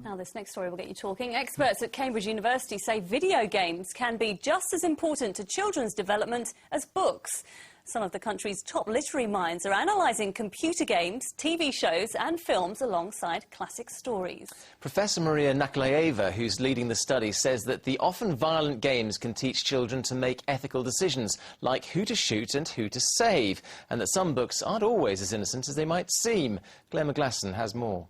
Now, this next story will get you talking. Experts at Cambridge University say video games can be just as important to children's development as books. Some of the country's top literary minds are analysing computer games, TV shows and films alongside classic stories. Professor Maria Naklayeva, who's leading the study, says that the often violent games can teach children to make ethical decisions, like who to shoot and who to save, and that some books aren't always as innocent as they might seem. Claire McGlasson has more.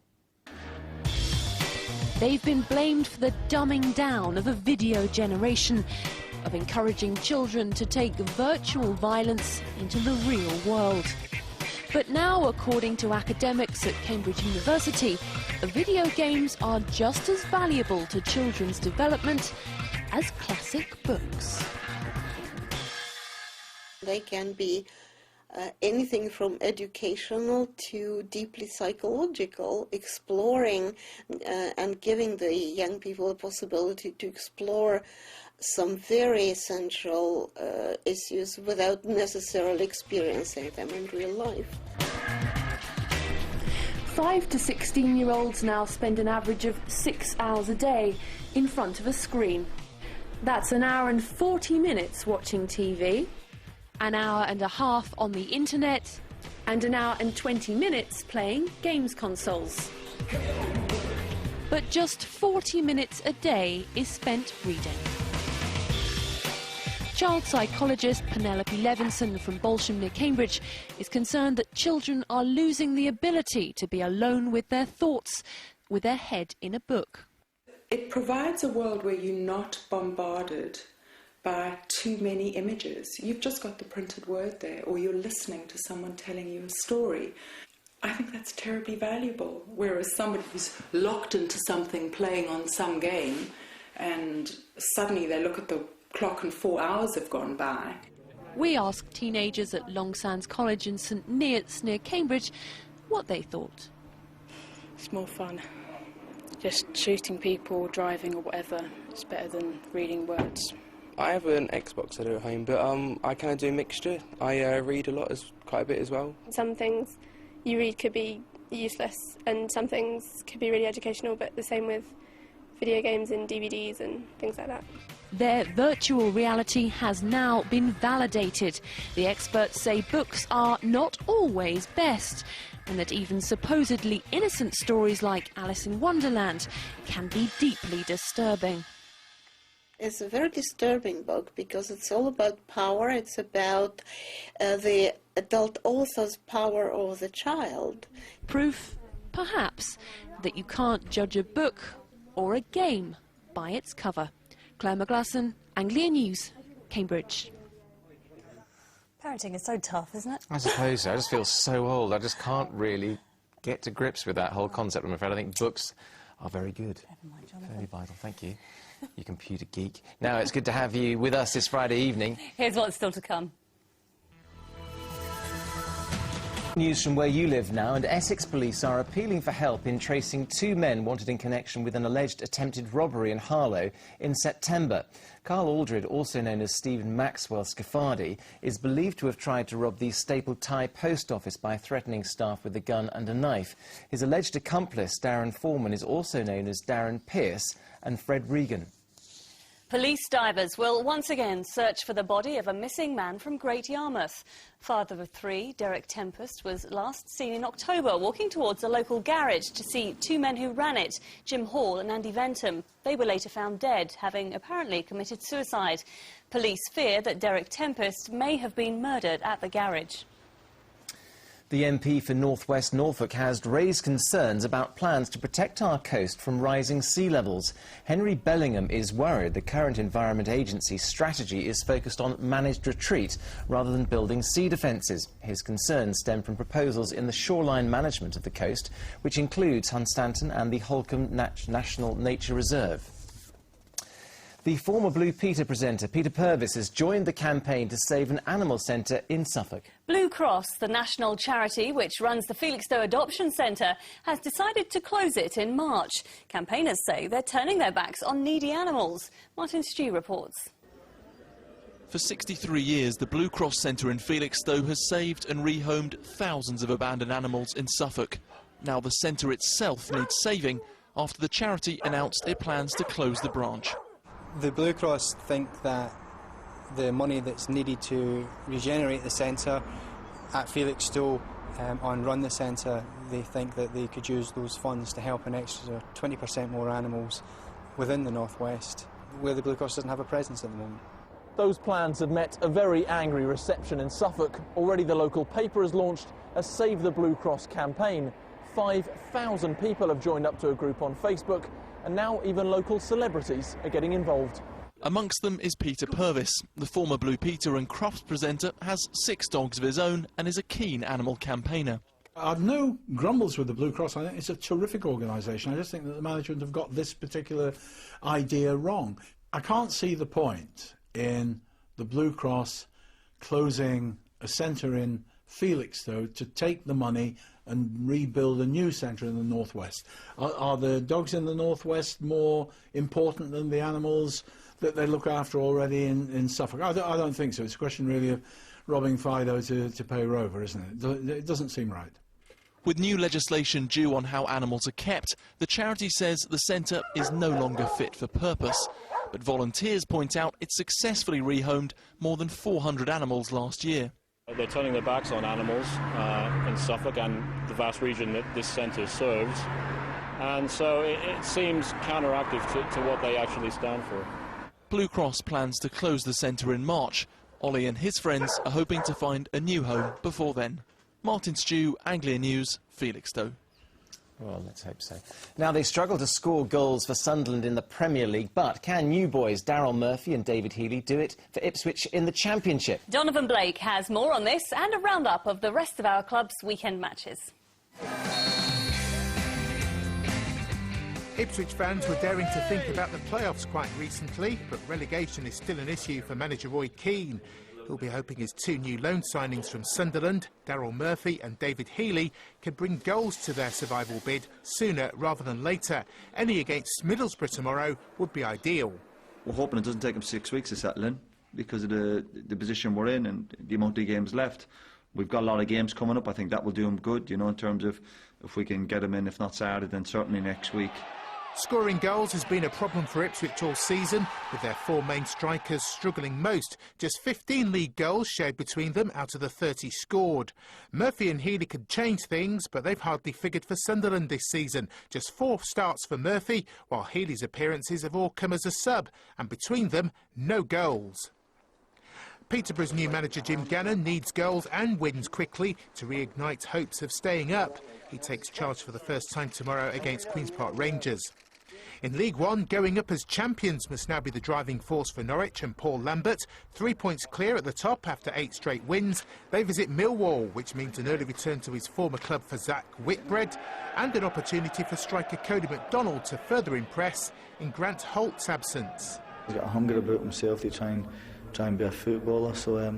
They've been blamed for the dumbing down of a video generation, of encouraging children to take virtual violence into the real world. But now, according to academics at Cambridge University, video games are just as valuable to children's development as classic books. They can be anything from educational to deeply psychological, exploring and giving the young people a possibility to explore some very essential issues without necessarily experiencing them in real life. 5 to 16-year-olds now spend an average of 6 hours a day in front of a screen. That's an hour and 40 minutes watching TV, an hour and a half on the internet, and an hour and 20 minutes playing games consoles. But just 40 minutes a day is spent reading. Child psychologist Penelope Levinson from Bolsham near Cambridge is concerned that children are losing the ability to be alone with their thoughts, with their head in a book. It provides a world where you're not bombarded by too many images. You've just got the printed word there, or you're listening to someone telling you a story. I think that's terribly valuable, whereas somebody who's locked into something, playing on some game, and suddenly they look at the clock and 4 hours have gone by. We asked teenagers at Long Sands College in St Neots near Cambridge what they thought. It's more fun. Just shooting people, driving or whatever. It's better than reading words. I have an Xbox at home, but I kind of do a mixture. I read a lot, quite a bit as well. Some things you read could be useless and some things could be really educational, but the same with video games and DVDs and things like that. Their virtual reality has now been validated. The experts say books are not always best, and that even supposedly innocent stories like Alice in Wonderland can be deeply disturbing. It's a very disturbing book because it's all about power. It's about the adult author's power over the child. Proof, perhaps, that you can't judge a book or a game by its cover. Claire McGlasson, Anglia News, Cambridge. Parenting is so tough, isn't it? I suppose so. I just feel so old. I just can't really get to grips with that whole concept, I'm afraid. I think books are very good. Never mind, Jonathan. Very vital. Thank you, you computer geek. Now, it's good to have you with us this Friday evening. Here's what's still to come. News from where you live now, and Essex police are appealing for help in tracing 2 men wanted in connection with an alleged attempted robbery in Harlow in September. Carl Aldred, also known as Stephen Maxwell Scaffardi, is believed to have tried to rob the Staple Tie post office by threatening staff with a gun and a knife. His alleged accomplice, Darren Foreman, is also known as Darren Pearce and Fred Regan. Police divers will once again search for the body of a missing man from Great Yarmouth. Father of 3, Derek Tempest, was last seen in October walking towards a local garage to see 2 men who ran it, Jim Hall and Andy Ventham. They were later found dead, having apparently committed suicide. Police fear that Derek Tempest may have been murdered at the garage. The MP for North West Norfolk has raised concerns about plans to protect our coast from rising sea levels. Henry Bellingham is worried the current Environment Agency's strategy is focused on managed retreat rather than building sea defences. His concerns stem from proposals in the shoreline management of the coast, which includes Hunstanton and the Holcombe National Nature Reserve. The former Blue Peter presenter, Peter Purvis, has joined the campaign to save an animal centre in Suffolk. Blue Cross, the national charity which runs the Felixstowe Adoption Centre, has decided to close it in March. Campaigners say they're turning their backs on needy animals. Martin Stew reports. For 63 years, the Blue Cross Centre in Felixstowe has saved and rehomed thousands of abandoned animals in Suffolk. Now the centre itself needs saving after the charity announced it plans to close the branch. The Blue Cross think that the money that's needed to regenerate the centre at Felixstowe and run the centre, they think that they could use those funds to help an extra 20% more animals within the North West, where the Blue Cross doesn't have a presence at the moment. Those plans have met a very angry reception in Suffolk. Already the local paper has launched a Save the Blue Cross campaign. 5,000 people have joined up to a group on Facebook, and now even local celebrities are getting involved. Amongst them is Peter Purvis. The former Blue Peter and Crufts presenter has 6 dogs of his own and is a keen animal campaigner. I've no grumbles with the Blue Cross. I think it's a terrific organisation. I just think that the management have got this particular idea wrong. I can't see the point in the Blue Cross closing a centre in Felixstowe to take the money and rebuild a new centre in the northwest. Are the dogs in the northwest more important than the animals that they look after already in Suffolk? I don't think so. It's a question really of robbing Fido to pay Rover, isn't it? It doesn't seem right. With new legislation due on how animals are kept, the charity says the centre is no longer fit for purpose. But volunteers point out it successfully rehomed more than 400 animals last year. They're turning their backs on animals in Suffolk and the vast region that this centre serves. And so it seems counteractive to what they actually stand for. Blue Cross plans to close the centre in March. Ollie and his friends are hoping to find a new home before then. Martin Stew, Anglia News, Felixstowe. Well, let's hope so. Now, they struggle to score goals for Sunderland in the Premier League, but can new boys Daryl Murphy and David Healy do it for Ipswich in the Championship? Donovan Blake has more on this and a roundup of the rest of our club's weekend matches. Ipswich fans were daring to think about the playoffs quite recently, but relegation is still an issue for manager Roy Keane. He'll be hoping his 2 new loan signings from Sunderland, Daryl Murphy and David Healy, can bring goals to their survival bid sooner rather than later. Any against Middlesbrough tomorrow would be ideal. We're hoping it doesn't take them 6 weeks to settle in because of the position we're in and the amount of games left. We've got a lot of games coming up. I think that will do them good, you know, in terms of if we can get them in, if not Saturday, then certainly next week. Scoring goals has been a problem for Ipswich all season, with their 4 main strikers struggling most. Just 15 league goals shared between them out of the 30 scored. Murphy and Healy could change things, but they've hardly figured for Sunderland this season. Just 4 starts for Murphy, while Healy's appearances have all come as a sub, and between them, no goals. Peterborough's new manager Jim Gannon needs goals and wins quickly to reignite hopes of staying up. He takes charge for the first time tomorrow against Queen's Park Rangers. In League One, going up as champions must now be the driving force for Norwich and Paul Lambert. 3 points clear at the top after 8 straight wins. They visit Millwall, which means an early return to his former club for Zach Whitbread, and an opportunity for striker Cody McDonald to further impress in Grant Holt's absence. He's got a hunger about himself to try and be a footballer, so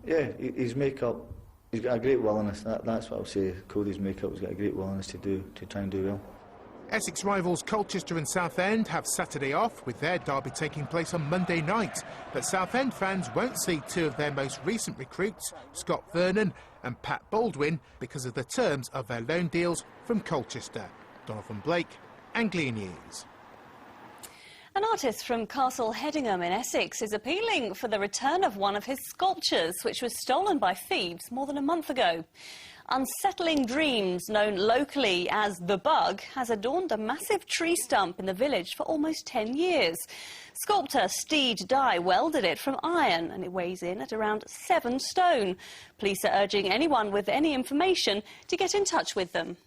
yeah, his make-up, he's got a great willingness. That's what I'll say. Cody's make-up has got a great willingness to try and do well. Essex rivals Colchester and Southend have Saturday off, with their derby taking place on Monday night. But Southend fans won't see 2 of their most recent recruits, Scott Vernon and Pat Baldwin, because of the terms of their loan deals from Colchester. Donovan Blake, Anglia News. An artist from Castle Hedingham in Essex is appealing for the return of one of his sculptures, which was stolen by thieves more than a month ago. Unsettling Dreams, known locally as The Bug, has adorned a massive tree stump in the village for almost 10 years. Sculptor Steed Dye welded it from iron, and it weighs in at around 7 stone. Police are urging anyone with any information to get in touch with them.